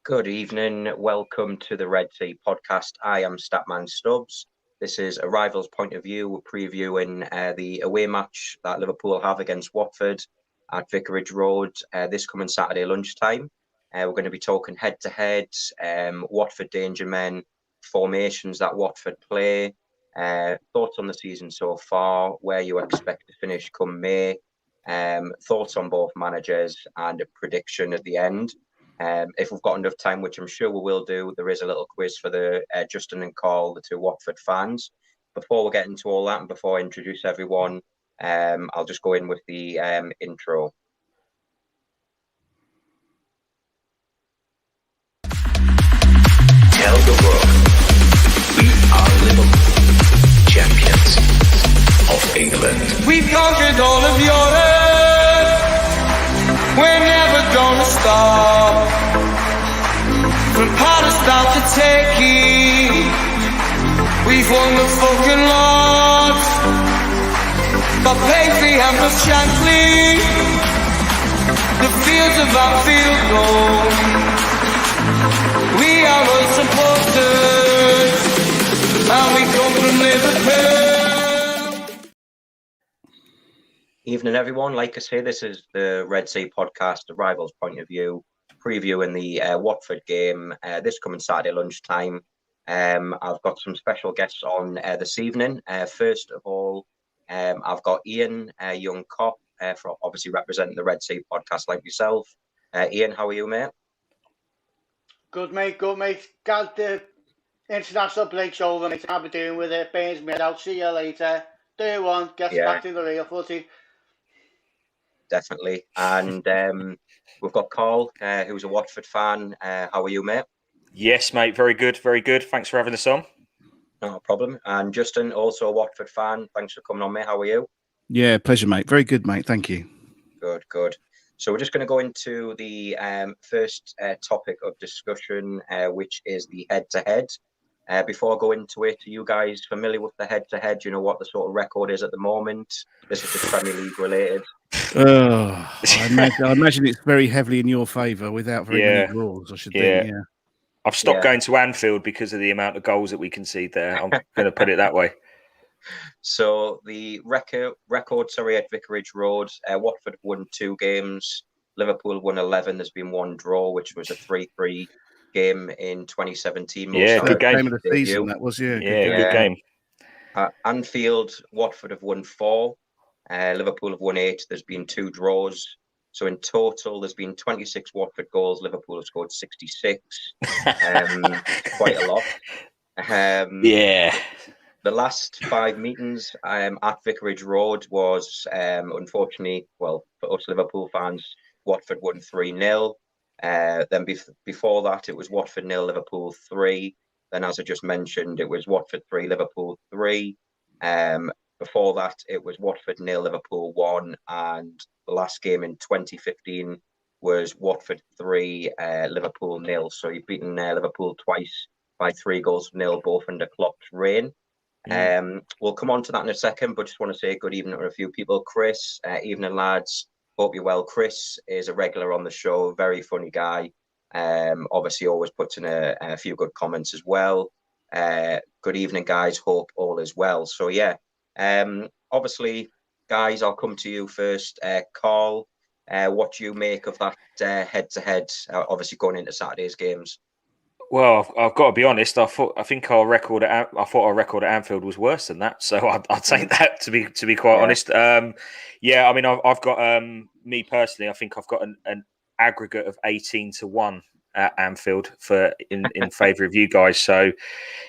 Good evening. Welcome to the Red Sea podcast. I am Statman Stubbs. This is a rival's point of view. We're previewing the away match that Liverpool have against Watford at Vicarage Road this coming Saturday lunchtime. We're going to be talking head-to-head, Watford danger men, formations that Watford play, thoughts on the season so far, where you expect to finish come May, thoughts on both managers, and a prediction at the end. If we've got enough time, which I'm sure we will do, there is a little quiz for the Justin and Carl, the two Watford fans. Before we get into all that and before I introduce everyone, I'll just go in with the intro. Tell the world, we are Liverpool, champions of England. We've conquered all of Europe. We're never gonna stop. From Palestine to Turkey, we've won the fucking lot. But Paisley and the Shankly, the fields of Anfield gold. We are unsupported, and we come from Liverpool. Evening, everyone. Like I say, this is the Red Sea podcast, the rival's point of view, previewing the Watford game this coming Saturday lunchtime. I've got some special guests on this evening. First of all, I've got Ian, young cop, for obviously representing the Red Sea podcast like yourself. Ian, how are you, mate? Good, mate. Got the international break's over, mate. I'll be doing with it. Baines made out. See you later. Day one, gets back to the real footy. Definitely. And we've got Carl, who's a Watford fan. How are you, mate? Yes, mate. Very good. Very good. Thanks for having us on. Not a problem. And Justin, also a Watford fan. Thanks for coming on, mate. How are you? Yeah, pleasure, mate. Very good, mate. Thank you. Good. So we're just going to go into the first topic of discussion, which is the head-to-head. Before I go into it, are you guys familiar with the head-to-head? Do you know what the sort of record is at the moment? This is just Premier League related. I imagine it's very heavily in your favour without very many rules, I should think. Yeah. I've stopped going to Anfield because of the amount of goals that we concede there. I'm going to put it that way. So the record at Vicarage Road, Watford won 2 games. Liverpool won 11. There's been 1 draw, which was a 3-3 game in 2017. Good game of the season, that was. Good game. At Anfield, Watford have won 4. Liverpool have won 8. There's been 2 draws. So in total, there's been 26 Watford goals. Liverpool have scored 66. Quite a lot. The last 5 meetings at Vicarage Road was, unfortunately, well, for us Liverpool fans, Watford won 3-0. Then before that, it was Watford 0, Liverpool 3. Then, as I just mentioned, it was Watford 3, Liverpool 3. Before that, it was Watford 0, Liverpool 1. And the last game in 2015 was Watford 3, Liverpool 0. So you've beaten Liverpool twice by 3-0, both under Klopp's reign. We'll come on to that in a second, but just want to say good evening to a few people. Chris, evening lads. Hope you're well. Chris is a regular on the show, very funny guy. Obviously always puts in a few good comments as well. Good evening, guys. Hope all is well. So yeah, obviously, guys, I'll come to you first. Carl, what do you make of that head-to-head, obviously going into Saturday's games? Well, I've got to be honest. I thought our record at Anfield was worse than that. So I'd take that to be quite honest. I mean, I've got me personally. I think I've got an aggregate of 18-1 at Anfield in favour of you guys. So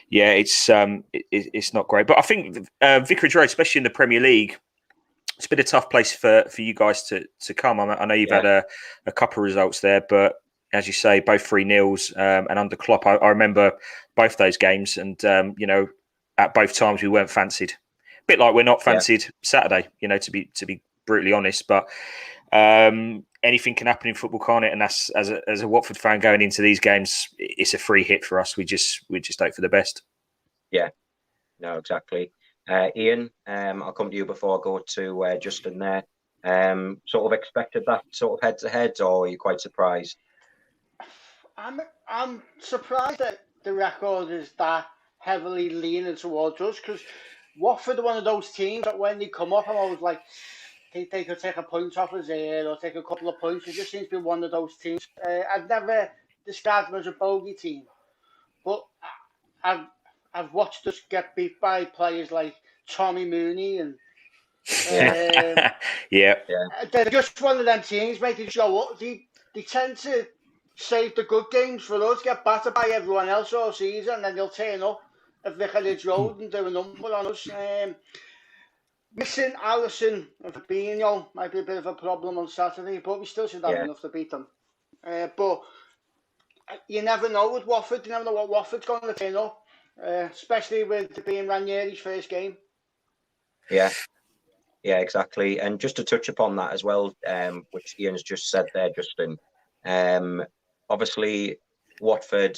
yeah, it's not great. But I think Vicarage Road, especially in the Premier League, it's been a tough place for you guys to come. I know you've had a couple of results there, but as you say, both 3-0s and under Klopp. I remember both those games, and at both times we weren't fancied. A bit like we're not fancied Saturday, to be brutally honest. But anything can happen in football, can't it? And that's as a Watford fan going into these games, it's a free hit for us. We just hope for the best. Yeah, no, exactly. Ian, I'll come to you before I go to Justin there. Sort of expected that sort of head-to-head, or are you quite surprised? I'm surprised that the record is that heavily leaning towards us, because Watford are one of those teams that when they come up, I'm always like, they could take a point off us here or take a couple of points. It just seems to be one of those teams. I've never described them as a bogey team, but I've watched us get beat by players like Tommy Mooney and Yeah. they're just one of them teams, mate. They show up. They tend to save the good games for us, get battered by everyone else all season, and then they'll turn up at Vicarage Road and do a number on us. Missing Allison and Fabinho might be a bit of a problem on Saturday, but we still should have enough to beat them. But you never know with Watford. You never know what Watford's going to turn up, especially with it being Ranieri's first game. Yeah, exactly. And just to touch upon that as well, which Ian's just said there, Justin, obviously Watford,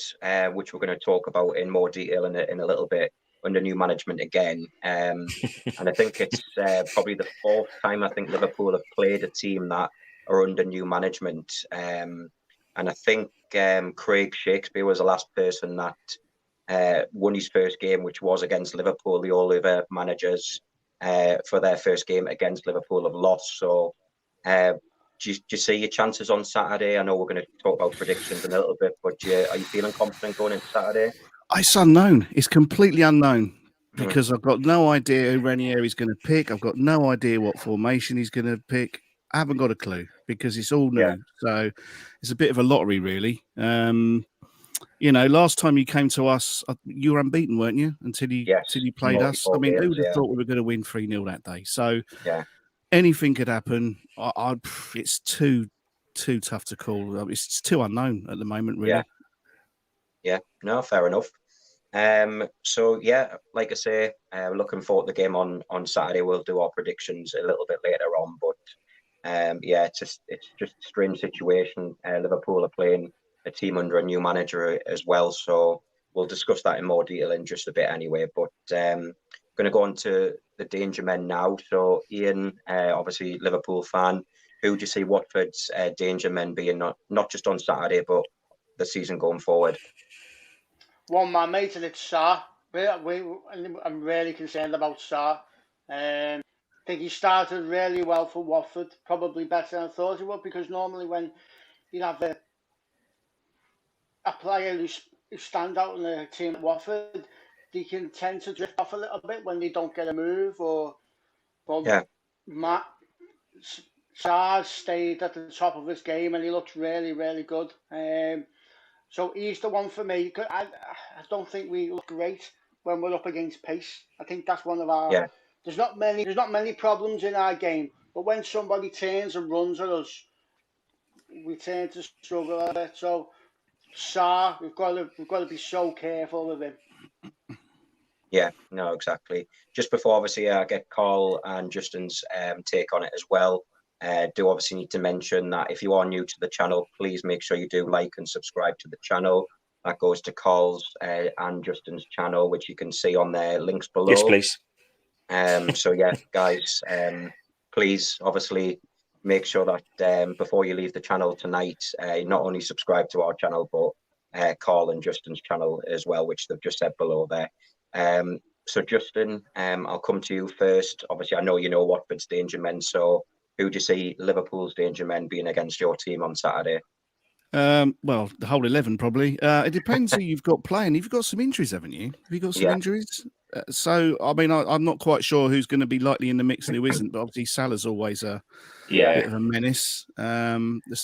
which we're going to talk about in more detail in a little bit, under new management again. And I think it's probably the fourth time I think Liverpool have played a team that are under new management. And I think Craig Shakespeare was the last person that won his first game, which was against Liverpool. The all other managers for their first game against Liverpool have lost. So do you see your chances on Saturday? I know we're going to talk about predictions in a little bit, but are you feeling confident going into Saturday? It's unknown. It's completely unknown because I've got no idea who Ranieri's going to pick. I've got no idea what formation he's going to pick. I haven't got a clue because it's all new. So it's a bit of a lottery, really. Last time you came to us, you were unbeaten, weren't you? Until you played us. I mean, who would have thought we were going to win 3-0 that day? So anything could happen. It's too tough to call. It's too unknown at the moment, really. Yeah, no, fair enough. So like I say, looking forward to the game on Saturday. We'll do our predictions a little bit later on, but it's just a strange situation. Liverpool are playing a team under a new manager as well, so we'll discuss that in more detail in just a bit anyway. But going to go on to the danger men now. So Ian, obviously Liverpool fan, who do you see Watford's danger men being, not just on Saturday but the season going forward? One man, mate, and it's Sarr. I'm really concerned about Sarr. I think he started really well for Watford, probably better than I thought he would, because normally when you have a player who stands out in a team at Watford, they can tend to drift off a little bit when they don't get a move. Sarr stayed at the top of his game and he looks really, really good. So he's the one for me. I don't think we look great when we're up against pace. I think that's one of our. There's not many problems in our game, but when somebody turns and runs at us, we tend to struggle a bit. So Sarr, we've got to be so careful with him. Yeah, no, exactly. Just before, obviously, I get Carl and Justin's take on it as well. Do obviously need to mention that if you are new to the channel, please make sure you do like and subscribe to the channel. That goes to Carl's and Justin's channel, which you can see on their links below. Yes, please. So guys, please obviously make sure that before you leave the channel tonight, not only subscribe to our channel, but Carl and Justin's channel as well, which they've just said below there. So Justin, I'll come to you first. Obviously, I know you know Watford's danger men, so who do you see Liverpool's danger men being against your team on Saturday? Well, the whole 11 probably. It depends who you've got playing. You've got some injuries, haven't you? Have you got some injuries? So, I mean, I'm not quite sure who's going to be likely in the mix and who isn't, but obviously Salah's always a bit of a menace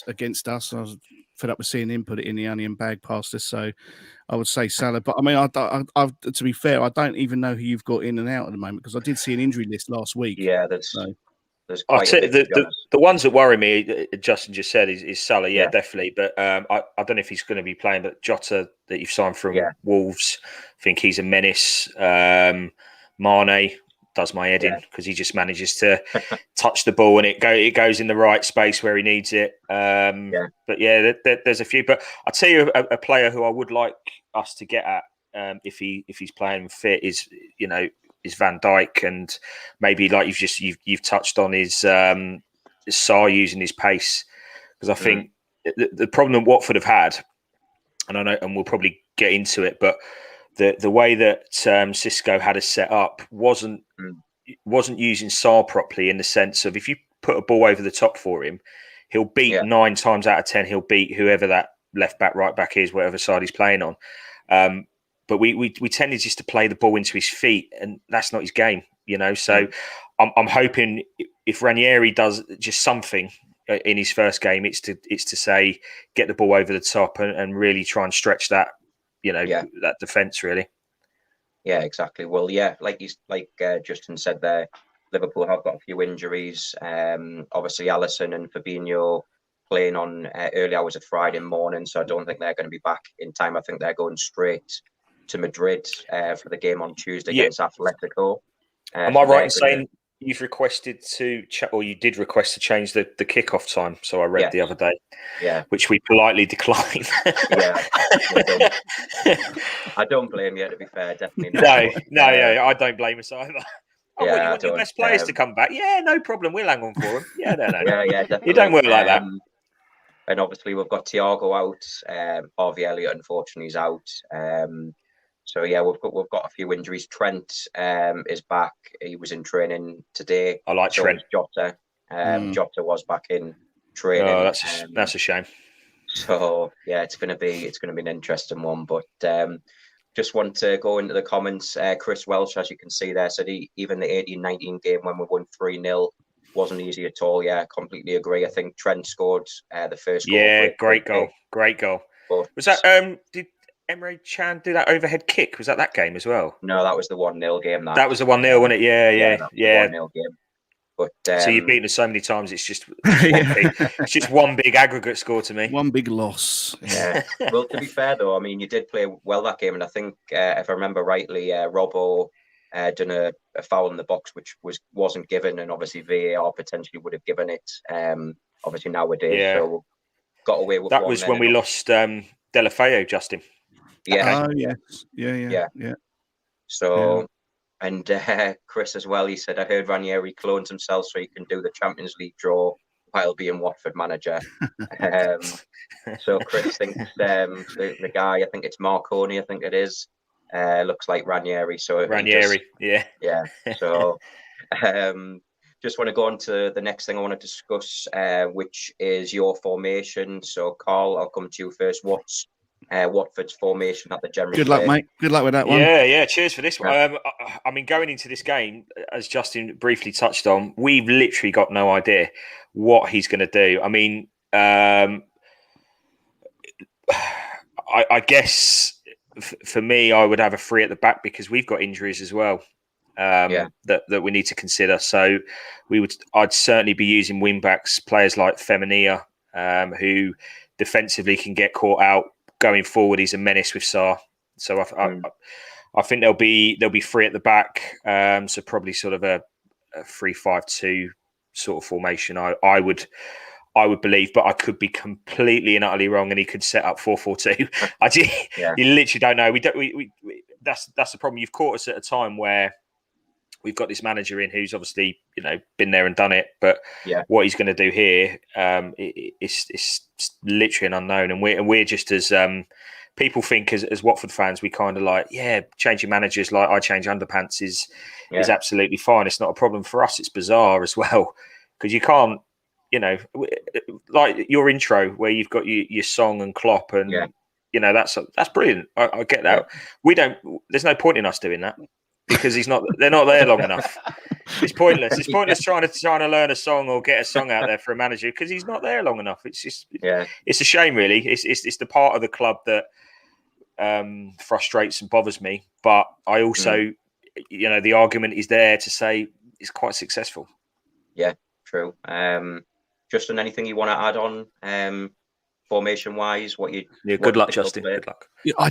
against us. I was fed up with seeing him put it in the onion bag past us, so I would say Salah. But, I mean, I to be fair, I don't even know who you've got in and out at the moment, because I did see an injury list last week. Yeah, I'll tell you, the ones that worry me, Justin just said, is Salah, definitely. But I don't know if he's going to be playing, but Jota, that you've signed from Wolves, I think he's a menace. Mane does my head in because he just manages to touch the ball and it goes in the right space where he needs it. But there's a few. But I'll tell you a player who I would like us to get at if he's playing fit is Van Dijk, and maybe like you've touched on is Sarr using his pace, because I think the problem that Watford have had and I know, and we'll probably get into it, but the way that Cisco had us set up wasn't using Sarr properly, in the sense of, if you put a ball over the top for him, he'll beat 9 times out of 10. He'll beat whoever that left back, right back is, whatever side he's playing on. But we tended just to play the ball into his feet, and that's not his game, you know. So I'm hoping if Ranieri does just something in his first game, it's to say, get the ball over the top and really try and stretch that, you know, that defence really. Yeah, exactly. Well, like Justin said there, Liverpool have got a few injuries. Obviously, Alisson and Fabinho playing on early hours of Friday morning, so I don't think they're going to be back in time. I think they're going straight to Madrid for the game on Tuesday against Atletico. Am I right in saying you've requested or you did request to change the kickoff time? So I read the other day, which we politely declined. I don't blame you, to be fair, definitely not. No, I don't blame us either. Oh, you want your best players to come back? Yeah, no problem. We'll hang on for them. Yeah, no. Definitely. You don't work like that. And obviously, we've got Thiago out. Harvey Elliott, unfortunately, is out. So we've got a few injuries. Trent is back. He was in training today. I like Trent. Jota. Jota was back in training. Oh, that's a shame. So it's going to be an interesting one. But just want to go into the comments. Chris Welsh, as you can see there, said even the 18-19 game when we won 3-0 wasn't easy at all. Yeah, completely agree. I think Trent scored the first goal. Yeah, great goal. But, was that did Emre Can do that overhead kick? Was that game as well? No, that was the 1-0 game. That was the 1-0, wasn't it? Yeah. 1-0 game. But so you've beaten us so many times. It's just it's just one big aggregate score to me. One big loss. Yeah. Well, to be fair though, I mean, you did play well that game, and I think if I remember rightly, Robbo done a foul in the box which wasn't given, and obviously VAR potentially would have given it. Obviously nowadays, so got away with that. Was when we lost Delafeu, Justin. Yeah. Oh yes. Yeah. So. Yeah. And Chris as well, he said, I heard Ranieri clones himself so he can do the Champions League draw while being Watford manager. So Chris thinks the guy, I think it's Marconi, I think it is, looks like Ranieri. So Ranieri, yeah. So just want to go on to the next thing I want to discuss, which is your formation. So Carl, I'll come to you first. What's Watford's formation at the general? Good luck, mate. Good luck with that one. Yeah. Cheers for this one. I mean, going into this game, as Justin briefly touched on, we've literally got no idea what he's going to do. I mean, I guess for me, I would have a 3 at the back because we've got injuries as well. That we need to consider. So I'd certainly be using wing backs, players like Femenia, who defensively can get caught out. Going forward, he's a menace with Sarr. So I think there'll be 3 at the back. So probably sort of a 3-5-2 sort of formation. I would believe, but I could be completely and utterly wrong, and he could set up 4-4-2. You literally don't know. That's the problem. You've caught us at a time where we've got this manager in who's obviously, been there and done it, but what he's going to do here, it's literally an unknown. And we're just as people think as Watford fans, we kind of like, changing managers like I change underpants is absolutely fine. It's not a problem for us. It's bizarre as well because you can't, like your intro where you've got your Song and Klopp and that's brilliant. I get that. There's no point in us doing that. Because they're not there long enough. It's pointless. It's pointless trying to learn a song or get a song out there for a manager because he's not there long enough. It's just, it's a shame, really. It's the part of the club that frustrates and bothers me. But I also, the argument is there to say it's quite successful. Yeah, true. Justin, anything you want to add on? Formation wise, good luck, Justin. Good luck. I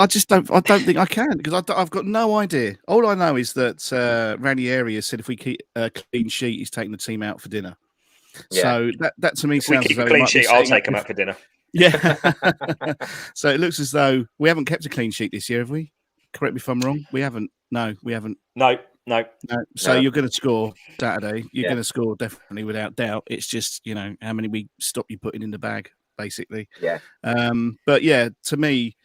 just don't think I can because I've got no idea. All I know is that Ranieri has said if we keep a clean sheet, he's taking the team out for dinner. So that to me sounds. If we keep a clean sheet, I'll take him out for dinner. Yeah. So it looks as though we haven't kept a clean sheet this year, have we? Correct me if I'm wrong. We haven't. No, we haven't. No. So you're going to score Saturday. You're going to score definitely without doubt. It's just how many we stop you putting in the bag. basically. Yeah. But yeah, to me,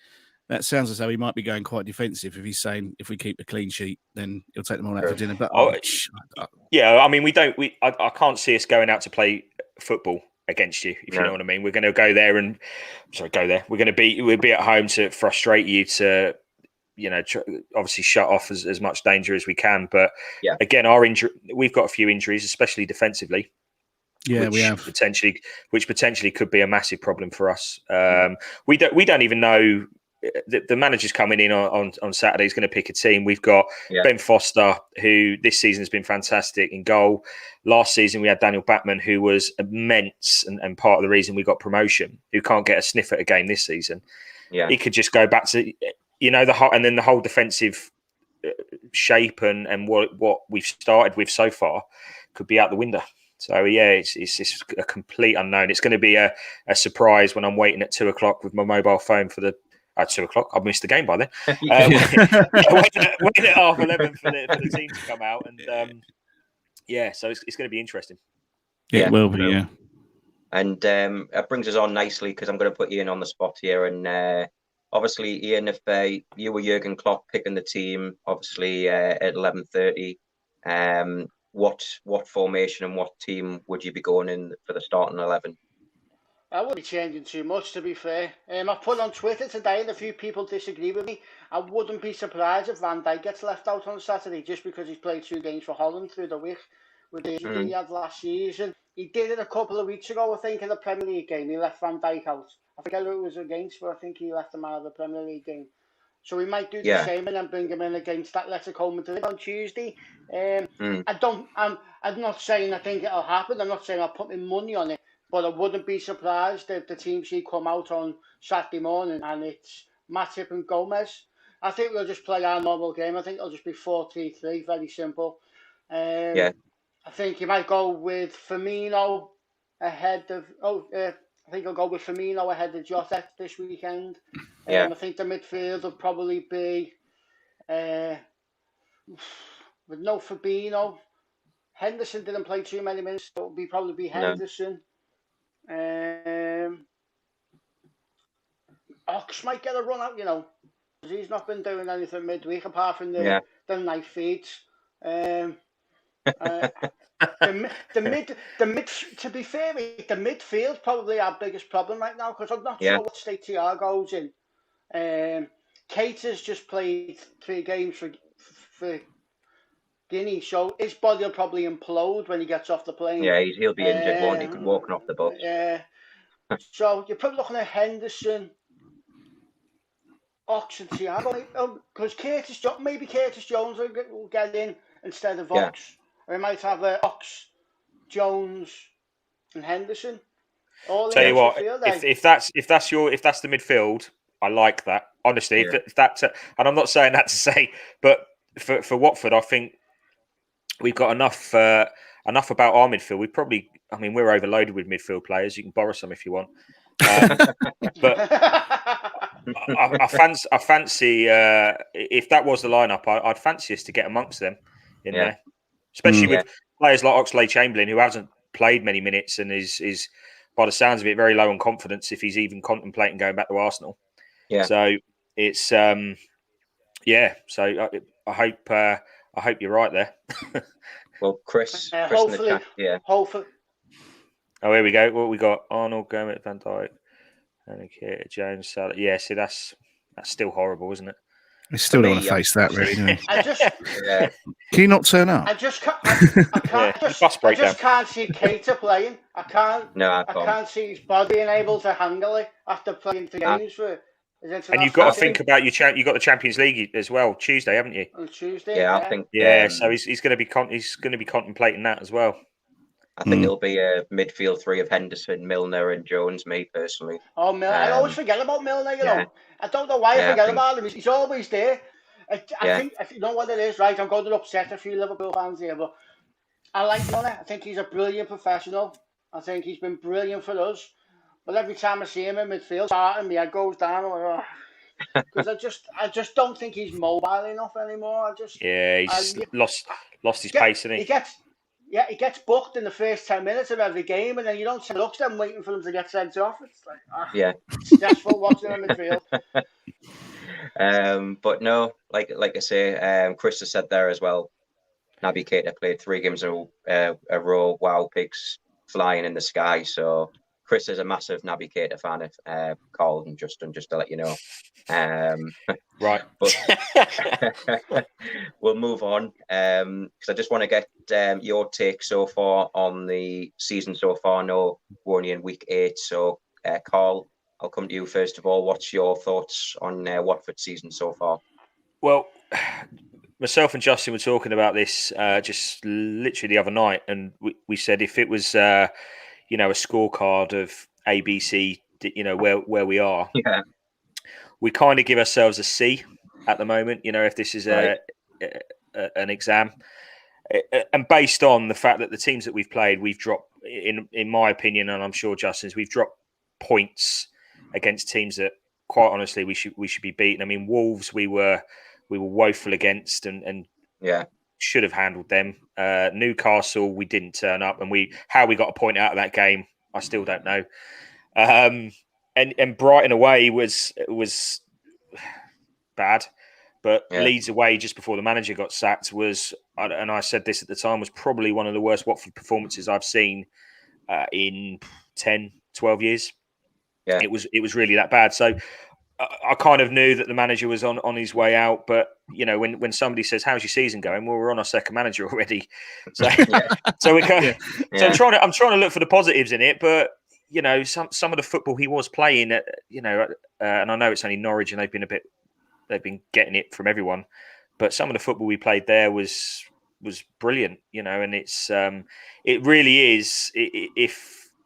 that sounds as though he might be going quite defensive if he's saying if we keep a clean sheet, then he'll take them all out for dinner. But yeah, I mean, I can't see us going out to play football against you, if you know what I mean. We're going to go there and We're going to we'll be at home to frustrate you, to obviously shut off as much danger as we can. But again, we've got a few injuries, especially defensively. Yeah, we have which potentially could be a massive problem for us. We don't even know. The manager's coming in on Saturday. He's going to pick a team. We've got Ben Foster, who this season has been fantastic in goal. Last season, we had Daniel Batman, who was immense and part of the reason we got promotion, who can't get a sniff at a game this season. Yeah. He could just go back to, the whole defensive shape and what we've started with so far could be out the window. So, yeah, it's a complete unknown. It's going to be a surprise when I'm waiting at 2:00 with my mobile phone for the... At 2:00, I've missed the game by then. Waiting at 11:30 for the team to come out, and so it's going to be interesting. It will be, yeah. And it brings us on nicely because I'm going to put Ian on the spot here, and obviously, Ian, if you were Jurgen Klopp picking the team, obviously at 11:30, what formation and what team would you be going in for the starting 11? I wouldn't be changing too much, to be fair. I put on Twitter today, and a few people disagree with me. I wouldn't be surprised if Van Dijk gets left out on Saturday, just because he's played 2 games for Holland through the week with the injury he had last season. He did it a couple of weeks ago, I think, in the Premier League game. He left Van Dijk out. I forget who it was against, but I think he left him out of the Premier League game. So we might do the same and then bring him in against Atletico Madrid on Tuesday. I'm not saying I think it'll happen. I'm not saying I'll put my money on it. But I wouldn't be surprised if the team sheet come out on Saturday morning and it's Matip and Gomez. I think we'll just play our normal game. I think it'll just be 4-3-3, very simple. I think you might go with Firmino ahead of... I think I'll go with Firmino ahead of Jota this weekend. I think the midfield will probably be... with no Fabinho. Henderson didn't play too many minutes, so it'll probably be Henderson. No. Ox might get a run out, because he's not been doing anything midweek apart from the night feeds. The mid. To be fair, the midfield's probably our biggest problem right now because I'm not sure what state Thiago's in. Keita's just played 3 games for Guinea, so his body will probably implode when he gets off the plane. Yeah, he'll be injured, won't he? Walking off the bus. Yeah. So you're probably looking at Henderson, Ox, and Thiago, because Curtis Jones will get in instead of Ox. Or we might have Ox, Jones, and Henderson. Tell you what, if that's the midfield, I like that. Honestly, if that's and I'm not saying that to say, but for Watford, I think we've got enough about our midfield. We're overloaded with midfield players. You can borrow some if you want. But I fancy if that was the lineup, I'd fancy us to get amongst them in there, especially with players like Oxlade-Chamberlain, who hasn't played many minutes and is by the sounds of it very low on confidence if he's even contemplating going back to Arsenal. Yeah. So it's So I hope you're right there. Well, Chris hopefully, in the chat, hopefully. Oh, here we go. What we got? Arnold, Gomez, Van Dijk, and Jones, Salah. Yeah, see, that's still horrible, isn't it? I still don't want to face that, really. Do we? Can you not turn up? I just can't see Keita playing. I can't see his body being able to handle it after playing 3 games for it. And you've got to think about you got the Champions League as well Tuesday, haven't you? On Tuesday, I think. So he's going to be contemplating that as well. I think it'll be a midfield 3 of Henderson, Milner, and Jones. Me personally. Oh, Milner! I always forget about Milner. You know, I don't know why I forget about him. He's always there. I think you know what it is, right? I'm going to upset a few Liverpool fans here, but I like Milner. I think he's a brilliant professional. I think he's been brilliant for us. But every time I see him in midfield, starting, my head goes down. Because I just don't think he's mobile enough anymore. He's lost his pace, isn't he? Yeah, he gets booked in the first 10 minutes of every game, and then you don't see looks them waiting for him to get sent off. It's like, Yeah. stressful watching him in midfield. But no, like I say, Chris has said there as well. Naby Keita played 3 games in a row. Wow, pigs flying in the sky. So Chris is a massive Naby Keita fan. If Carl and Justin, just to let you know. Right. But we'll move on because I just want to get your take so far on the season so far. No, we're only in week 8. So, Carl, I'll come to you first of all. What's your thoughts on Watford's season so far? Well, myself and Justin were talking about this just literally the other night, and we said if it was, a scorecard of ABC, where we are, Yeah, we kind of give ourselves a C at the moment. If this is right. an exam, and based on the fact that the teams that we've played, we've dropped, in my opinion, and I'm sure Justin's, we've dropped points against teams that, quite honestly, we should be beaten. I mean, Wolves, we were woeful against, and Yeah, should have handled them. Newcastle, we didn't turn up, and how we got a point out of that game, I still don't know. And Brighton away was bad, but yeah, Leeds away just before the manager got sacked was, and I said this at the time, was probably one of the worst Watford performances I've seen in 10, 12 years. yeah, It was really that bad. So I kind of knew that the manager was on his way out, but when somebody says, "How's your season going?" Well, we're on our second manager already, so so we can. So I'm trying to look for the positives in it, but some of the football he was playing, and I know it's only Norwich and they've been getting it from everyone, but some of the football we played there was brilliant, and it really is.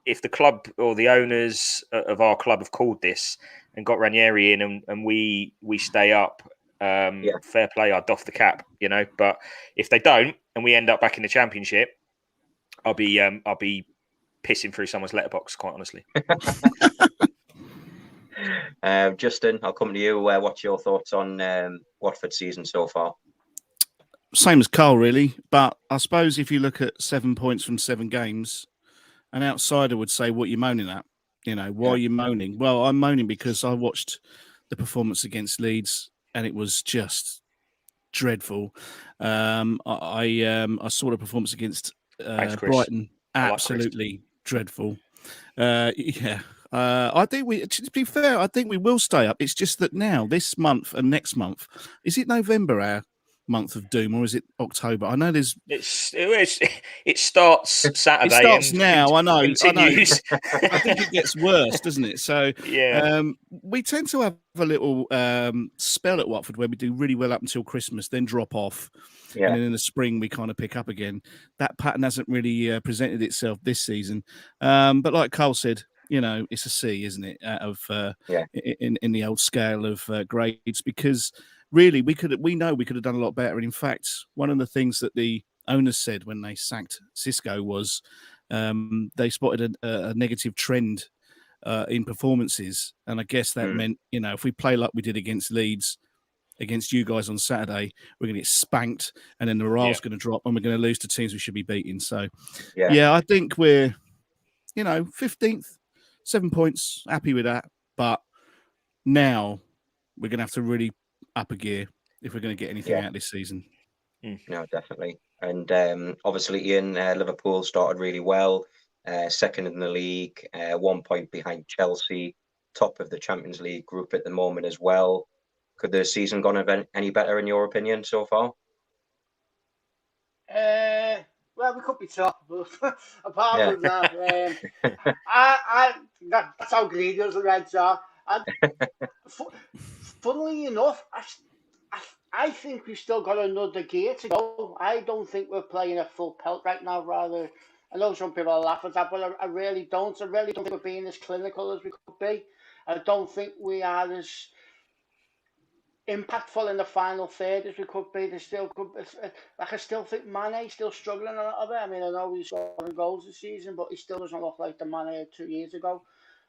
If the club or the owners of our club have called this and got Ranieri in, and we stay up, fair play, I'd doff the cap, But if they don't, and we end up back in the Championship, I'll be pissing through someone's letterbox, quite honestly. Justin, I'll come to you. What's your thoughts on Watford's season so far? Same as Carl, really. But I suppose if you look at 7 points from 7 games, an outsider would say, what are you moaning at? Why are you moaning? Well, I'm moaning because I watched the performance against Leeds and it was just dreadful. I saw the performance against Brighton. Absolutely dreadful. I think to be fair, I think we will stay up. It's just that now, this month and next month, is it November, our month of doom, or is it October? I know it starts Saturday. It starts now. I know. I think it gets worse, doesn't it? So we tend to have a little spell at Watford where we do really well up until Christmas, then drop off, and then in the spring we kind of pick up again. That pattern hasn't really presented itself this season, but like Carl said, it's a C, isn't it? Out of in the old scale of grades, because really we know we could have done a lot better. And in fact, one of the things that the owners said when they sacked Xisco was they spotted a negative trend in performances, and I guess that meant if we play like we did against Leeds, against you guys on Saturday, we're going to get spanked, and then the morale's going to drop, and we're going to lose to teams we should be beating. So I think we're 15th. 7 points, happy with that. But now we're going to have to really up a gear if we're going to get anything out this season. No, definitely. And obviously, Ian, Liverpool started really well, second in the league, 1 point behind Chelsea, top of the Champions League group at the moment as well. Could the season gone any better in your opinion so far? Well, we could be top, but apart from that, that's how greedy us the Reds are. And funnily enough, I think we've still got another gear to go. I don't think we're playing a full pelt right now. Rather, I know some people laugh at that, but I really don't. I really don't think we're being as clinical as we could be. I don't think we are as impactful in the final third as we could be. There's still I still think Mane's still struggling a little bit. I mean, I know he's scoring goals this season, but he still doesn't look like the Mane 2 years ago.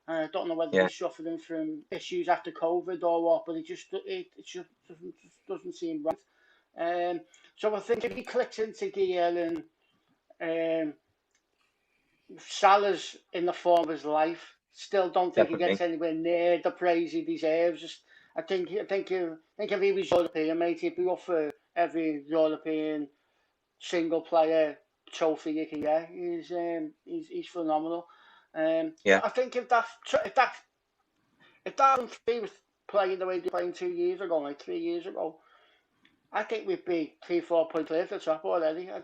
I don't know whether he's suffering from issues after COVID or what, but it just doesn't seem right. So I think if he clicks into gear Salah's in the form of his life. Still don't think Definitely. he gets anywhere near the praise he deserves. I think if he was European, mate, he'd be up for every European single player trophy you can get. He's phenomenal. Yeah. I think if that three was playing the way they were playing 2 years ago, like 3 years ago, I think we'd be 3-4 points clear for the top already. I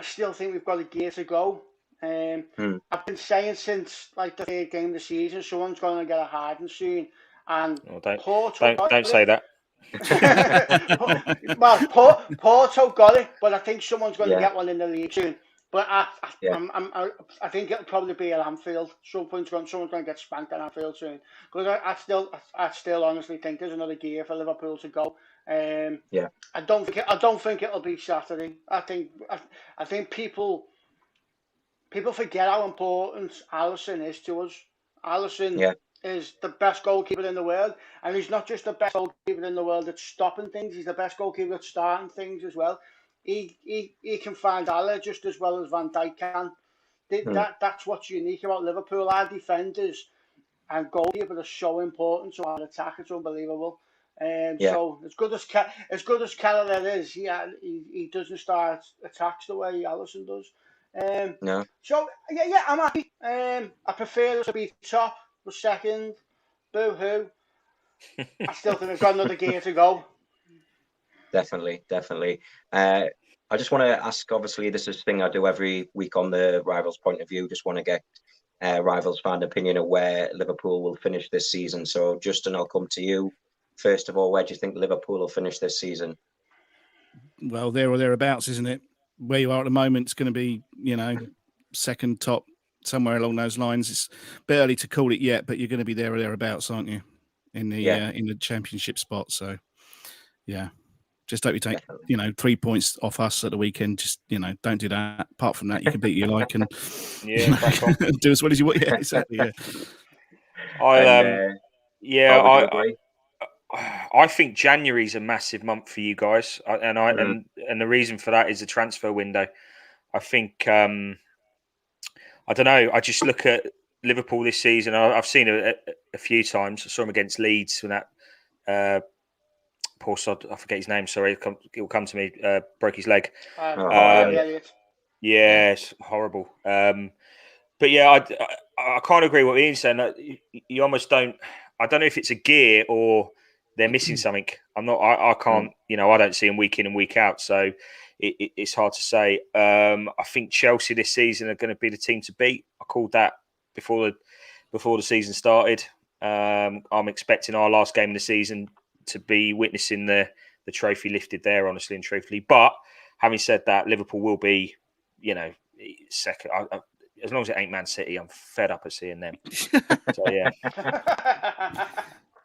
still think we've got a gear to go. I've been saying since like the third game of the season, someone's going to get a Harden soon, and don't say that. Well, Porto got it, but I think someone's going to get one in the league soon. But I think it'll probably be at Anfield. Someone's going to get spanked at Anfield soon. Because I still honestly think there's another gear for Liverpool to go. I don't think it'll be Saturday. I think people forget how important Alisson is to us. Alisson is the best goalkeeper in the world, and he's not just the best goalkeeper in the world at stopping things. He's the best goalkeeper at starting things as well. He can find Allah just as well as Van Dijk can. That's what's unique about Liverpool. Our defenders and goalkeeper are so important to our attack. It's unbelievable. So as good as Kelleher is, he doesn't start attacks the way Alisson does. No. So I'm happy. I prefer us to be top or second. Boo hoo. I still think we've got another gear to go. Definitely. I just want to ask, obviously, this is a thing I do every week on the Rivals point of view. Just want to get Rivals fan opinion of where Liverpool will finish this season. So, Justin, I'll come to you. First of all, where do you think Liverpool will finish this season? Well, there or thereabouts, isn't it? Where you are at the moment, it's going to be, second top, somewhere along those lines. It's a bit early to call it yet, but you're going to be there or thereabouts, aren't you? In the championship spot. So, yeah. Just hope you take, 3 points off us at the weekend. Just, don't do that. Apart from that, you can beat you like and do as well as you want. Yeah, exactly. Yeah. I think January's a massive month for you guys, and the reason for that is the transfer window. I think I don't know. I just look at Liverpool this season. I've seen it a few times. I saw him against Leeds when that. Poor sod, I forget his name. Sorry, it'll come to me. Broke his leg. It's horrible. But yeah, I can't agree with what Ian's saying. You almost don't. I don't know if it's a gear or they're missing something. I can't. I don't see them week in and week out. So it's hard to say. I think Chelsea this season are going to be the team to beat. I called that before the season started. I'm expecting our last game of the season to be witnessing the trophy lifted there, honestly and truthfully. But having said that, Liverpool will be, second. As long as it ain't Man City, I'm fed up of seeing them. So yeah.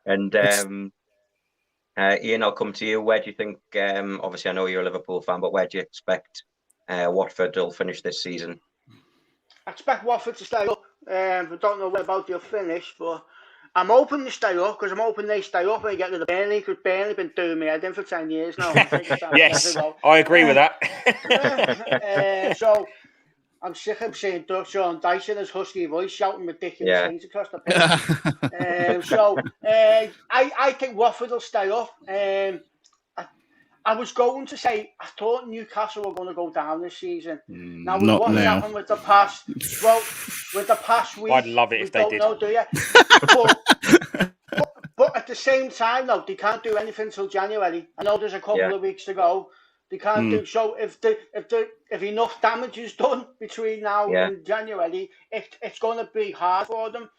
And Ian, I'll come to you. Where do you think? Obviously, I know you're a Liverpool fan, but where do you expect Watford will finish this season? I expect Watford to stay up. I don't know where about they'll finish, but I'm hoping to stay up because I'm hoping they stay up and get rid of Burnley because Burnley been doing me head in for 10 years now. Yes, I agree with that. So I'm sick of seeing Sean Dyche in his husky voice shouting ridiculous things across the pitch. I think Watford will stay up. I was going to say I thought Newcastle were going to go down this season. Now with what's happened with the past, with the past week, I'd love it if they did. Know, do you? but at the same time, though, they can't do anything till January. I know there's a couple of weeks to go. They can't do so. If enough damage is done between now and January, it's going to be hard for them.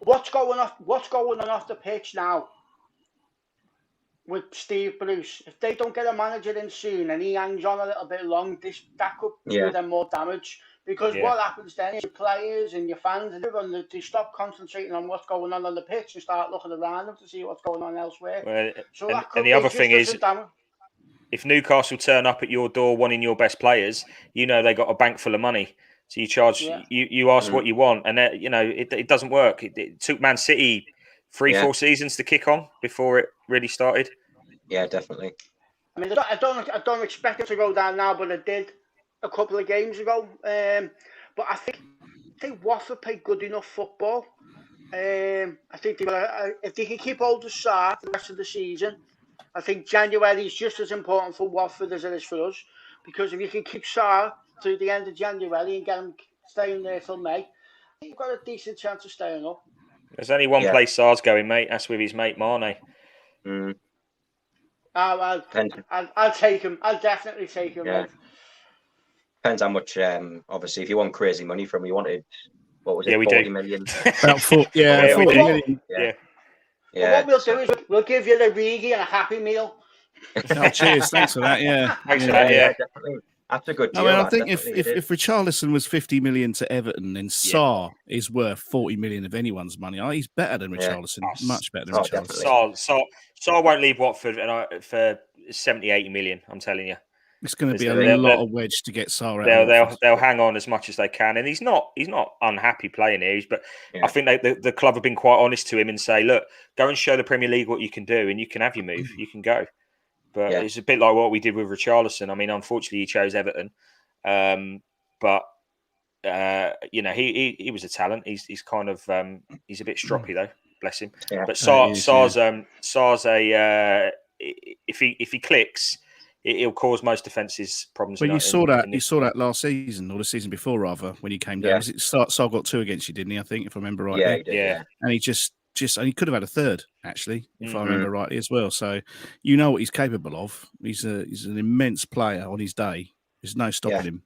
What's going on off the pitch now? With Steve Bruce, if they don't get a manager in soon and he hangs on a little bit long, that could do them more damage. Because what happens then is your players and your fans and everyone, they stop concentrating on what's going on the pitch and start looking around them to see what's going on elsewhere. Well, and the other thing is, if Newcastle turn up at your door wanting your best players, they got a bank full of money. So you charge, you ask what you want, and it doesn't work. It took Man City 3-4 seasons to kick on before it really started. Yeah, definitely. I mean, I don't expect it to go down now, but it did a couple of games ago. But I think Watford play good enough football. I think if they can keep hold of Sarr for the rest of the season, I think January is just as important for Watford as it is for us. Because if you can keep Sarr through the end of January and get him staying there till May, I think you've got a decent chance of staying up. There's only one place Sarr's going, mate. That's with his mate Mane. I'll take him. I'll definitely take him. Yeah. Depends how much. Obviously, if you want crazy money from, you wanted, what was it? 40 million. About 40 million. Yeah. What we'll do is we'll give you the Rigi and a Happy Meal. Oh, cheers! Thanks for that. Yeah, thanks for that. Yeah, definitely. That's a good deal. I mean, I think if Richarlison was 50 million to Everton, then Sarr is worth 40 million of anyone's money. Oh, he's better than Richarlison, much better than Richarlison. Sarr won't leave Watford for 70, 80 million. I'm telling you, it's going to be a lot of wedge to get Sarr out. They'll hang on as much as they can, and he's not unhappy playing here. But I think the club have been quite honest to him and say, look, go and show the Premier League what you can do, and you can have your move. You can go. But it's a bit like what we did with Richarlison. I mean, unfortunately, he chose Everton. But he was a talent. He's kind of he's a bit stroppy though. Bless him. Yeah. But Sarr's if he clicks, it'll cause most defences problems. But you saw that last season or the season before, rather, when he came down. Sarr got 2 against you, didn't he? I think, if I remember right. Yeah, he did, and he and he could have had a third, actually, if I remember rightly as well. So you know what he's capable of. He's an immense player on his day. There's no stopping him.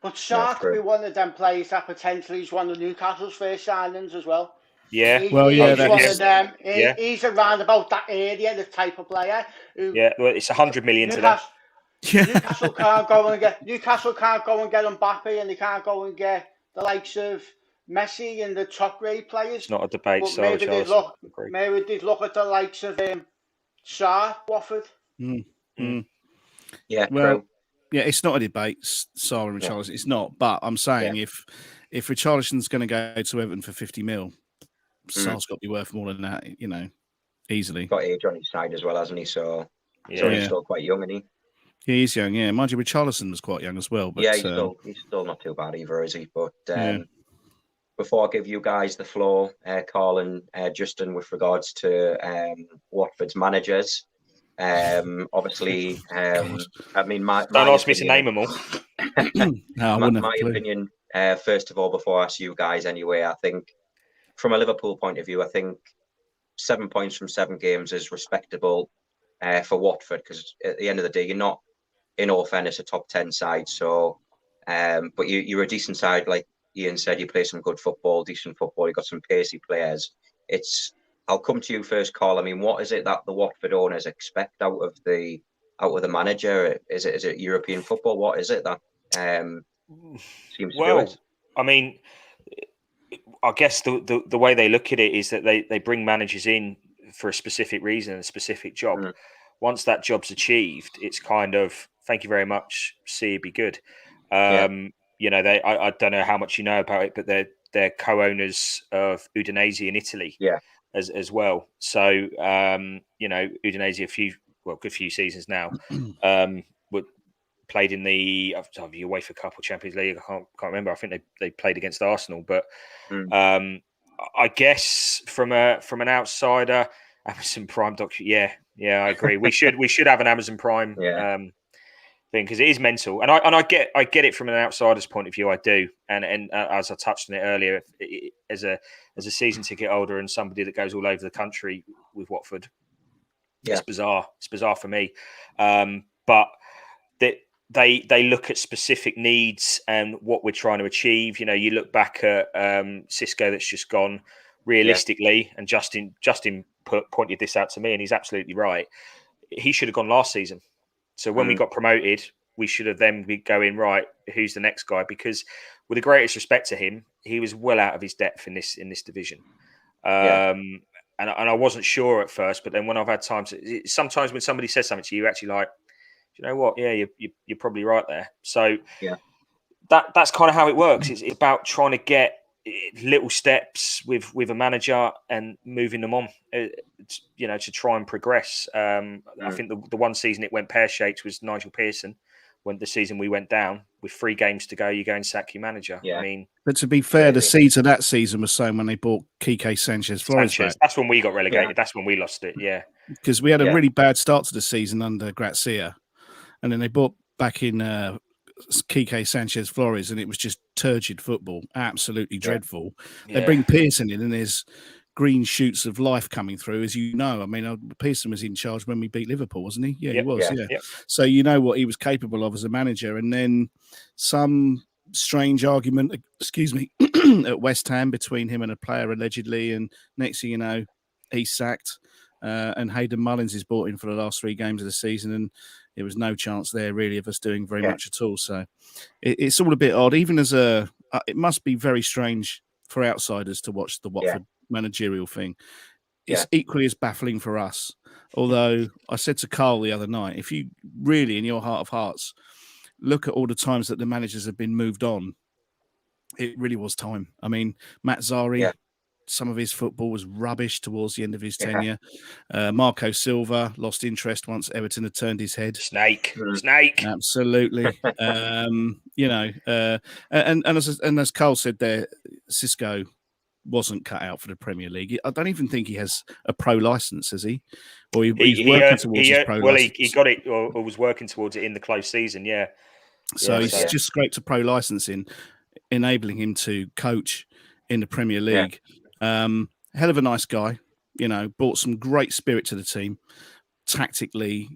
But Sarr could be one of them players that potentially is one of Newcastle's first signings as well. Yeah. He's one of them. He's around about that area, the type of player. It's 100 million to them. Newcastle can't go and get Mbappe, and they can't go and get the likes of Messi and the top grade players. It's not a debate. But maybe they'd look at the likes of Sarr, Watford. Yeah. Well, it's not a debate, Sarr and Richarlison. It's not. But I'm saying if Richarlison's going to go to Everton for 50 mil, Sarr's got to be worth more than that. Easily. Got age on his side as well, hasn't he? So he's still quite young, isn't he? Yeah, he's young. Yeah, mind you, Richarlison was quite young as well. But he's still not too bad either, is he? But before I give you guys the floor, Carl and Justin, with regards to Watford's managers, obviously, I mean, don't ask me to name them all. my opinion, first of all, before I ask you guys anyway, I think from a Liverpool point of view, I think 7 points from 7 games is respectable for Watford, because at the end of the day, you're not, in all fairness, a top 10 side. So, but you're a decent side, like Ian said. You play some good football, decent football. You've got some pacey players. I'll come to you first, Carl. I mean, what is it that the Watford owners expect out of the manager? Is it European football? What is it that seems to do it? I mean, I guess the way they look at it is that they bring managers in for a specific reason, a specific job. Once that job's achieved, it's kind of, thank you very much, see you, be good. I don't know how much you know about it, but they're co-owners of Udinese in Italy, as well. So Udinese good few seasons now, played in the UEFA Cup or Champions League. I can't remember. I think they played against Arsenal, but I guess from an outsider, Amazon Prime documentary. Yeah, I agree. We should have an Amazon Prime thing, because it is mental, and I get it from an outsider's point of view. I do, and as I touched on it earlier, as a season ticket holder and somebody that goes all over the country with Watford, it's bizarre. It's bizarre for me, but they look at specific needs and what we're trying to achieve. You look back at Cisco that's just gone. Realistically, and Justin pointed this out to me, and he's absolutely right. He should have gone last season. So when we got promoted, we should have then be going, right, who's the next guy? Because with the greatest respect to him, he was well out of his depth in this division. And I wasn't sure at first, but then when I've had time sometimes when somebody says something to you, you're actually like, do you know what? Yeah, you're probably right there. So that's kind of how it works. It's about trying to get little steps with a manager and moving them on, to try and progress. I think the one season it went pear-shaped was Nigel Pearson. When the season we went down with 3 games to go, you go and sack your manager. Yeah. I mean, but to be fair, the seeds of that season was same when they bought Quique Sanchez Flores back. That's when we got relegated. Yeah. That's when we lost it. Yeah, because we had a really bad start to the season under Gracia, and then they bought back in Quique Sanchez Flores, and it was just turgid football, absolutely dreadful. They bring Pearson in, and there's green shoots of life coming through, as you know. I mean, Pearson was in charge when we beat Liverpool, wasn't he? Yeah, he was. Yeah. So you know what he was capable of as a manager, and then some strange argument, at West Ham between him and a player allegedly, and next thing you know, he's sacked. And Hayden Mullins is brought in for the last 3 games of the season, and there was no chance there really of us doing very much at all. So it's all a bit odd. Even as it must be very strange for outsiders to watch the Watford managerial thing. It's equally as baffling for us. Although I said to Carl the other night, if you really, in your heart of hearts, look at all the times that the managers have been moved on, it really was time. I mean, Matt Zari. Some of his football was rubbish towards the end of his tenure. Marco Silva lost interest once Everton had turned his head. Snake. Absolutely. And as Carl said there, Xisco wasn't cut out for the Premier League. I don't even think he has a pro license, has he? Or he's working towards his pro license. He got it or was working towards it in the close season, So he's just scraped a pro license in, enabling him to coach in the Premier League. Hell of a nice guy, brought some great spirit to the team. Tactically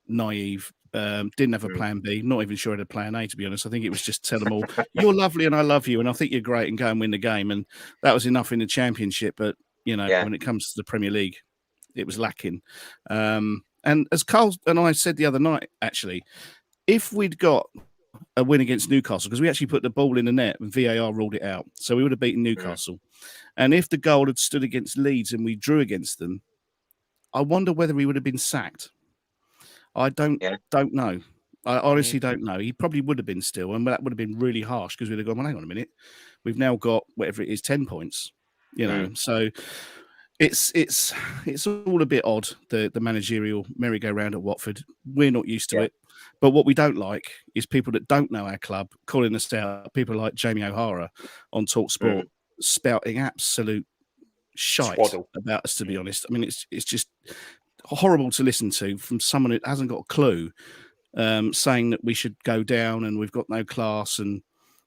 naive, didn't have a plan B, not even sure he had a plan A, to be honest. I think it was just tell them all, you're lovely and I love you and I think you're great, and go and win the game. And that was enough in the Championship. But, when it comes to the Premier League, it was lacking. And as Carl and I said the other night, actually, if we'd got a win against Newcastle, because we actually put the ball in the net and VAR ruled it out, so we would have beaten Newcastle. And if the goal had stood against Leeds and we drew against them, I wonder whether he would have been sacked. I don't know. I honestly don't know. He probably would have been still, and that would have been really harsh, because we'd have gone, well, hang on a minute, we've now got whatever it is, 10 points. So it's all a bit odd, the managerial merry-go-round at Watford. We're not used to it. But what we don't like is people that don't know our club calling us out. People like Jamie O'Hara on TalkSport spouting absolute shite about us, to be honest. I mean, it's just horrible to listen to from someone who hasn't got a clue, saying that we should go down and we've got no class, and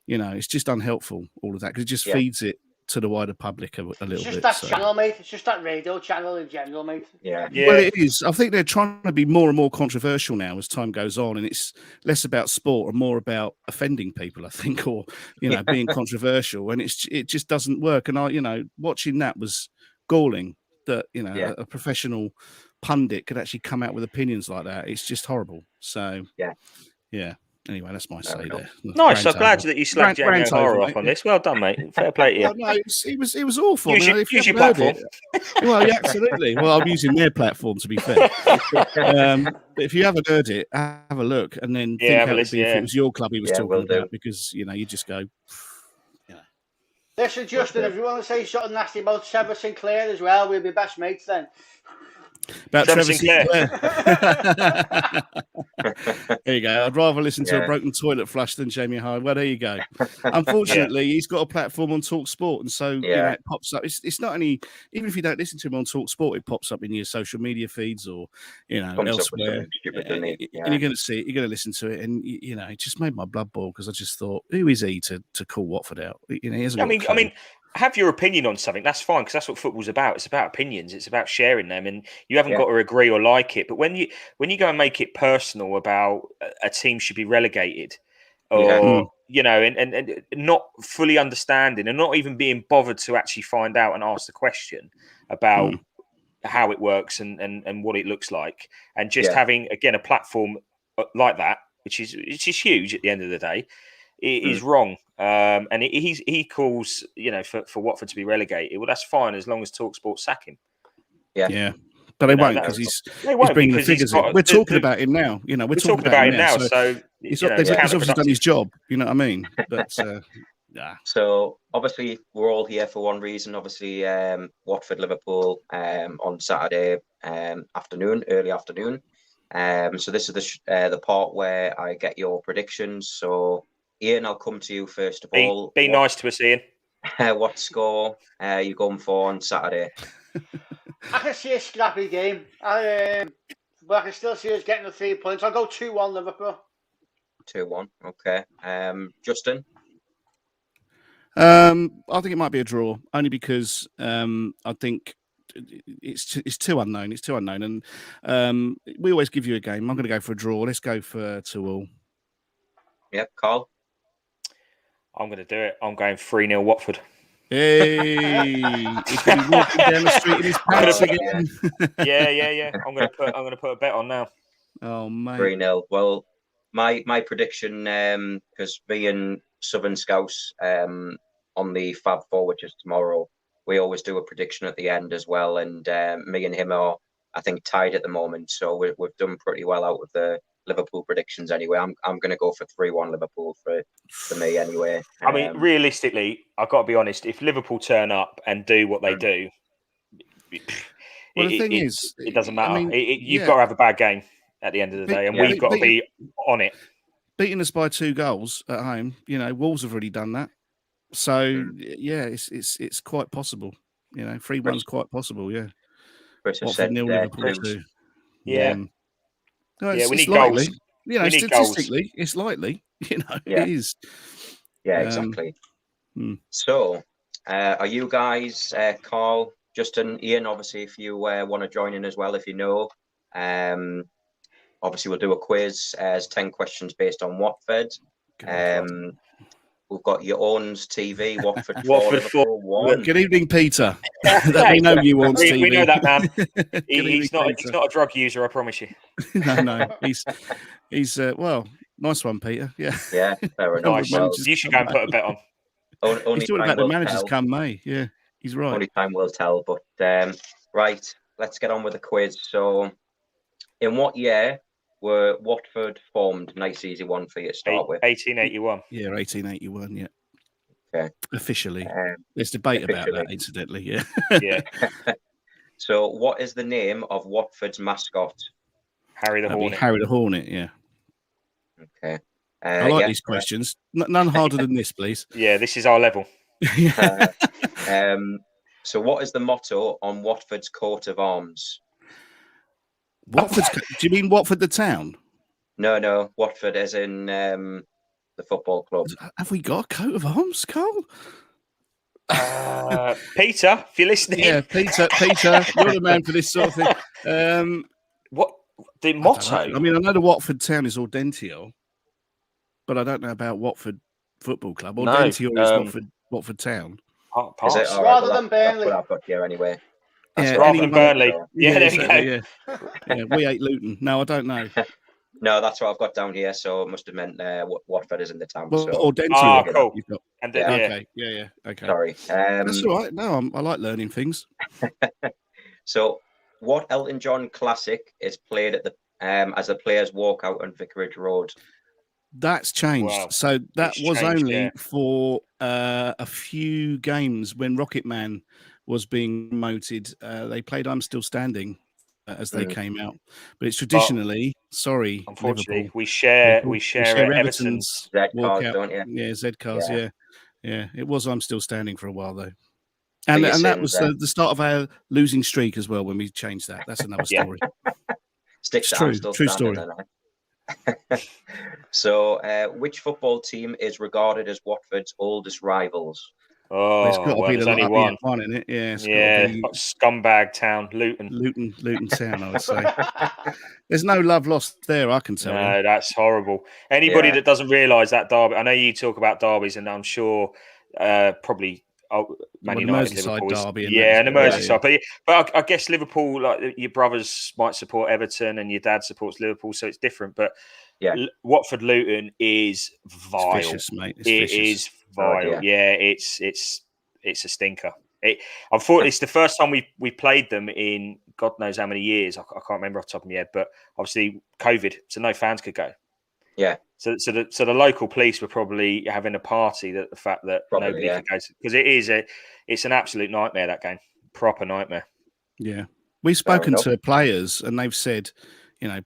it's just unhelpful, all of that, because it just feeds it to the wider public a little bit. It's just that channel, mate. It's just that radio channel in general, mate. Yeah. Well, it is. I think they're trying to be more and more controversial now as time goes on, and it's less about sport and more about offending people, I think, or being controversial, and it just doesn't work. And watching that was galling, that a professional pundit could actually come out with opinions like that. It's just horrible. So yeah. Anyway, that's my say there. Nice. I'm glad that you slagged Jamie O'Hara off on this. Well done, mate. Fair play to you. No, it was awful. Use your platform. Well, yeah, absolutely. Well, I'm using their platform, to be fair. But if you haven't heard it, have a look, and then think how it would be if it was your club he was talking about, because you just go. Listen, Justin, if you want to say something nasty about Trevor Sinclair as well, we'll be best mates then. About Trevor Sinclair. There you go. I'd rather listen to a broken toilet flush than Jamie O'Hara. Well, there you go. Unfortunately, he's got a platform on TalkSport, and so it pops up. It's not only, even if you don't listen to him on TalkSport, it pops up in your social media feeds or elsewhere. And you're going to see it. You're going to listen to it, and it just made my blood boil, because I just thought, who is he to call Watford out? He hasn't. I mean. Have your opinion on something, that's fine, because that's what football's about. It's about opinions. It's about sharing them, and you haven't got to agree or like it. But when you go and make it personal about a team should be relegated, or and not fully understanding and not even being bothered to actually find out and ask the question about how it works and what it looks like, and just having again a platform like that, which is huge at the end of the day, is wrong. And he calls, for Watford to be relegated. Well, that's fine as long as TalkSport sack him. Yeah. But they won't, because he's bringing the figures in. We're talking about him now. We're talking about him now. So he's obviously done his job. You know what I mean? But Yeah. So obviously we're all here for one reason. Obviously, Watford Liverpool on Saturday early afternoon. So this is the part where I get your predictions. So Ian, I'll come to you first of all. Be nice to us, Ian. What score are you going for on Saturday? I can see a scrappy game. But I can still see us getting the 3 points. I'll go 2-1 Liverpool. 2-1. Okay. Justin? I think it might be a draw, only because I think it's too unknown. It's too unknown, and we always give you a game. I'm going to go for a draw. Let's go for 2-2. Yep, Carl? I'm going to do it. I'm going 3-0 Watford. Hey, he's going to be walking down the street in his pants again. Yeah. I'm going to put a bet on now. Oh mate, 3-0. Well, my prediction, because me and Southern Scouse on the Fab Four, which is tomorrow, we always do a prediction at the end as well. And me and him are, I think, tied at the moment. So we've done pretty well out of the Liverpool predictions anyway. I'm going to go for 3-1 Liverpool for me anyway. I mean, realistically, I've got to be honest. If Liverpool turn up and do what they do, well, the thing is, it doesn't matter. I mean, you've got to have a bad game at the end of the day, and we've got to be on it. Beating us by 2 goals at home, Wolves have already done that. So yeah, it's quite possible. 3-1's quite possible. Yeah. Watford 0 Liverpool 2. Yeah. We need goals. Statistically, it's likely. It is. Yeah, exactly. So, are you guys, Carl, Justin, Ian? Obviously, if you want to join in as well, if you know, obviously we'll do a quiz as 10 questions based on Watford. We've got your Owns TV, Watford 4, Liverpool 1. Good evening, Peter. We know you Owns TV. We know that man. He's not a drug user, I promise you. No. He's well, nice one, Peter. Yeah, fair enough. Nice. You should go and put a bet on. He's talking about the managers come May. Yeah, he's right. Only time will tell. But right, let's get on with the quiz. So, in what year were Watford formed? Nice, easy one for you to start with. 1881. Yeah, 1881. Yeah. Okay. Officially, there's debate about that, incidentally. Yeah. Yeah. So, what is the name of Watford's mascot? Harry the Hornet. Harry the Hornet. Yeah. Okay. I like these questions. None harder than this, please. Yeah, this is our level. So, what is the motto on Watford's coat of arms? Watford's? Do you mean Watford the town? No. Watford as in the football club. Have we got a coat of arms, Carl? Peter, if you're listening. Yeah, Peter, you're the man for this sort of thing. What the motto? I mean, I know the Watford town is Audentio, but I don't know about Watford Football Club. Audentio is Watford town. Is it? Rather than Burnley. That's what I've got here anyway. Rather than Burnley. Yeah, there you go. Yeah, we ate Luton. No, I don't know. No, that's what I've got down here. So it must have meant Watford is in the town. Well, so. Audentio. Cool. And then, okay. Yeah. Okay. Sorry. That's all right. No, I like learning things. So, what Elton John classic is played at the as the players walk out on Vicarage Road? That's changed. Wow. So that was changed, only for a few games when Rocket Man was being promoted. They played "I'm Still Standing" as they came out, but it's traditionally. Unfortunately, Liverpool. we share Everton's Z-Cars, don't you? Yeah, Z-Cars. Yeah. It was "I'm Still Standing" for a while though, and that was the start of our losing streak as well when we changed that. That's another story. Sticks to "I'm Still Standing." So, which football team is regarded as Watford's oldest rivals? It's got to be there's the only one, isn't it? Yeah, scumbag town, Luton. Luton town, I would say. There's no love lost there, I can tell you. No, that's horrible. Anybody that doesn't realise that derby, I know you talk about derbies, and I'm sure probably Man United, Liverpool, derby, and the Merseyside. But I guess Liverpool, like your brothers might support Everton, and your dad supports Liverpool, so it's different. But Watford Luton is vile. It's vicious, mate. It is vile. It's a stinker. Unfortunately, it's the first time we played them in God knows how many years. I can't remember off the top of my head, but obviously COVID, so no fans could go. Yeah. So the local police were probably having a party that the fact that nobody could go to, because it's an absolute nightmare, that game, proper nightmare. Yeah, we've spoken to players and they've said,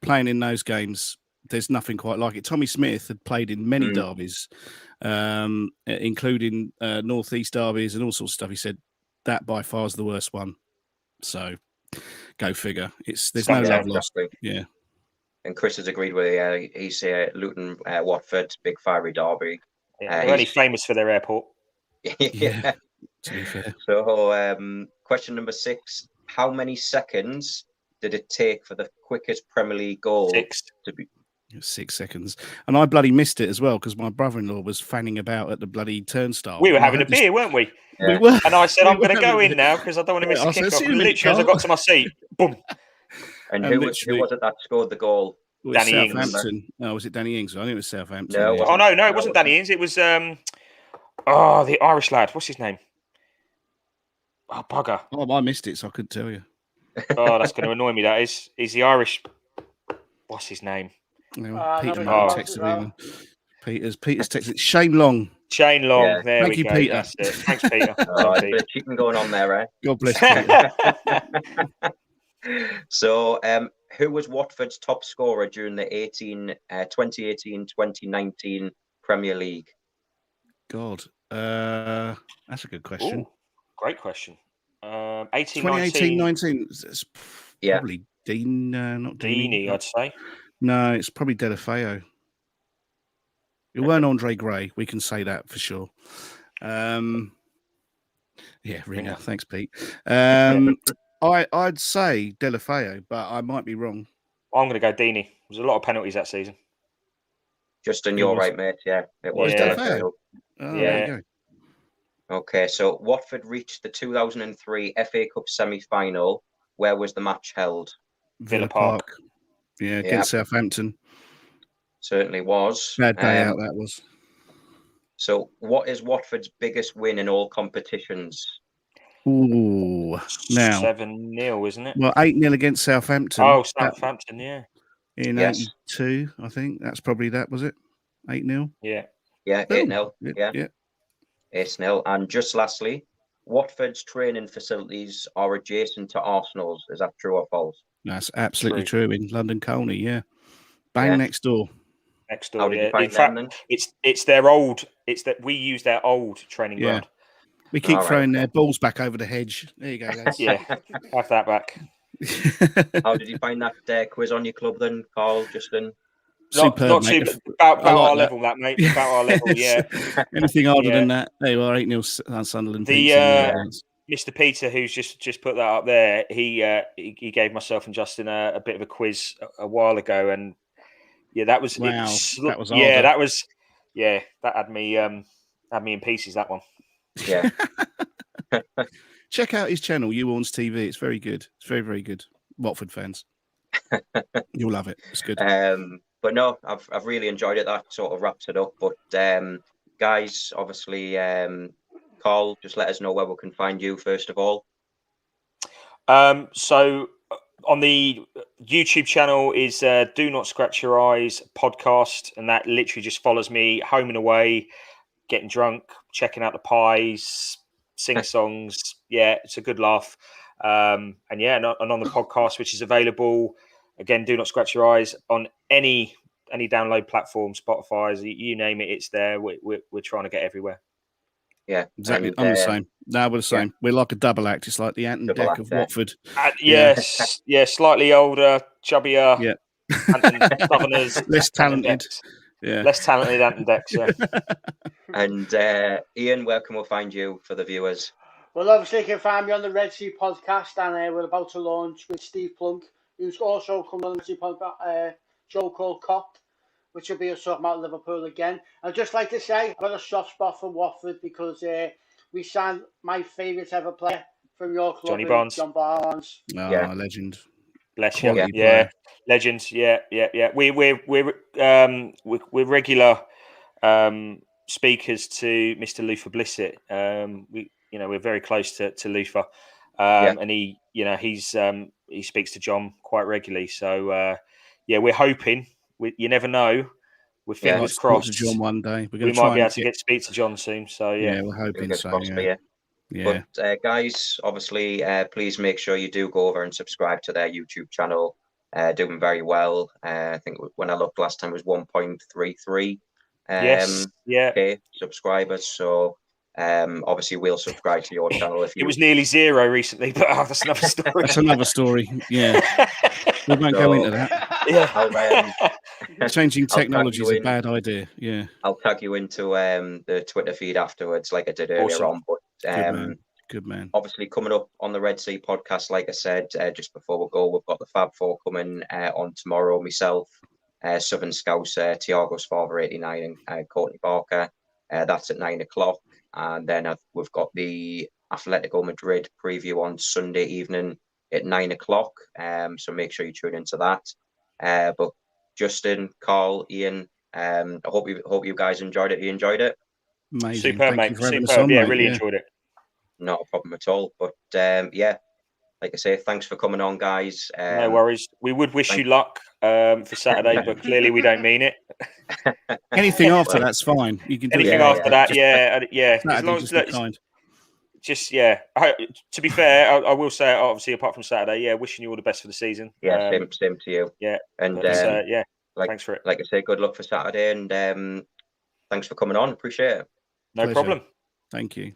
playing in those games, there's nothing quite like it. Tommy Smith had played in many derbies, including Northeast derbies and all sorts of stuff. He said that by far is the worst one. So go figure. There's no love lost. Yeah. And Chris has agreed with he's Luton, Watford, big fiery derby. Yeah, they're only famous for their airport. Yeah, to be fair. So, question number 6: how many seconds did it take for the quickest Premier League goal to be? 6 seconds, and I bloody missed it as well because my brother-in-law was fanning about at the bloody turnstile. We were having a beer, weren't we? We were, and I said, "I'm going to go in now because I don't want to miss the kickoff." Literally, as I got to my seat, boom. And who was it that scored the goal? Danny Ings. Oh, was it Danny Ings? I think it was Southampton. No, no, it wasn't Danny Ings. It was the Irish lad. What's his name? Oh, bugger. Oh, I missed it, so I couldn't tell you. Oh, that's going to annoy me. That is. He's the Irish. What's his name? Peter texted me. Peter's texted. Shane Long. Shane Long. Yeah. There Thank we you, go. Peter. That's it. Thanks, Peter. There's a bit of cheating going on there, right? God bless Peter. So, who was Watford's top scorer during the 2018-2019 Premier League? God, that's a good question. Ooh, great question. 2018-19. It's probably Dean, not Deeney, I'd say. No, it's probably Delafeo. It weren't Andre Gray. We can say that for sure. Ringer. Thanks, Pete. I'd say Delafeo, but I might be wrong. I'm going to go Deeney. There's a lot of penalties that season. Justin, you're right, mate. Yeah, it was Delafeo. Oh, there you go. Okay, so Watford reached the 2003 FA Cup semi-final. Where was the match held? Villa Park. Yeah, against Southampton. Certainly was. Bad day out, that was. So, what is Watford's biggest win in all competitions? Ooh, now 7-0, isn't it? Well, 8-0 against Southampton. Oh, Southampton, in 82, I think that's probably that, was it? 8-0. Yeah, 8-0. Yeah. 8-0. And just lastly, Watford's training facilities are adjacent to Arsenal's. Is that true or false? That's absolutely true in London Colney. Yeah, bang next door. Next door. In fact, it's their old. It's that we use their old training ground. We keep throwing their balls back over the hedge. There you go, guys. Yeah, have that back. How did you find that quiz on your club then, Carl, Justin? Superb, mate. About our level, that mate. About our level, yeah. Anything harder than that? There you are, 8-0 Sunderland. Mr. Peter, who's just put that up there, he gave myself and Justin a bit of a quiz a while ago, and that was that was that had me in pieces. That one. Yeah. Check out his channel, Uorns TV. It's very good. It's very, very good. Watford fans, you'll love it. It's good. But no, I've really enjoyed it. That sort of wraps it up. But guys, obviously, Carl, just let us know where we can find you first of all. So on the YouTube channel is Do Not Scratch Your Eyes podcast, and that literally just follows me home and away, getting drunk, checking out the pies, sing songs. Yeah, it's a good laugh. And on the podcast, which is available, again, Do Not Scratch Your Eyes on any download platform, Spotify, you name it, it's there. We're trying to get everywhere. Yeah, exactly. I'm the same. No, we're the same. We're like a double act. It's like the Ant and Dec of Watford. Yes, slightly older, chubbier. Yeah, Southerners, less talented. Yeah, less talented Ant and Dex. Yeah. And Ian, where can we find you for the viewers? Well, obviously, you can find me on the Red Sea podcast, and we're about to launch with Steve Plunk, who's also come on the Red Sea podcast, show called Cop, which will be us talking about Liverpool again. I'd just like to say I've got a soft spot for Watford because we signed my favourite ever player from your club, Johnny Barnes. John Barnes. Oh, legend. Bless you. Yeah, legends. Yeah. We're regular speakers to Mr. Luther Blissett. We're very close to Luther, and he speaks to John quite regularly. So we're hoping. You never know. with Yeah. fingers Talk crossed. to John one day. We're We going to might try be able and to get speak to John soon. So yeah, we're hoping Fingers so. crossed for Yeah. you. Yeah. But guys, obviously, please make sure you do go over and subscribe to their YouTube channel. Doing very well. I think when I looked last time it was 1.33 yes, yeah. K subscribers. So obviously we'll subscribe to your channel if you. It was nearly 0 recently, but that's another story. That's another story. Yeah. We won't go into that. Yeah. Changing I'll tag technology you is a in. bad idea. Yeah. I'll tag you into the Twitter feed afterwards, like I did earlier Awesome. on. But Good man. obviously coming up on the Red Sea podcast, like I said, just before we go, we've got the Fab Four coming on tomorrow. Myself, Southern Scouser, Tiago's Father 89, and Courtney Barker. That's at 9 o'clock. And then we've got the Atletico Madrid preview on Sunday evening at 9 o'clock. So make sure you tune into that. But Justin, Carl, Ian, I hope you guys enjoyed it. You enjoyed it? Amazing. Superb, Thank mate. you for having us Superb. on, Yeah, mate. really enjoyed it. Not a problem at all. But yeah, like I say, thanks for coming on, guys. No worries. We would wish you luck for Saturday, but clearly we don't mean it. Anything after that's fine. You can do Anything it. after that, Just yeah. As Saturday, long just as be kind. just yeah. To be fair, I will say obviously apart from Saturday, yeah, wishing you all the best for the season. Yeah, same to you. Yeah, and yeah, like, thanks for it. Like I say, good luck for Saturday, and thanks for coming on. Appreciate it. No Pleasure. problem. Thank you.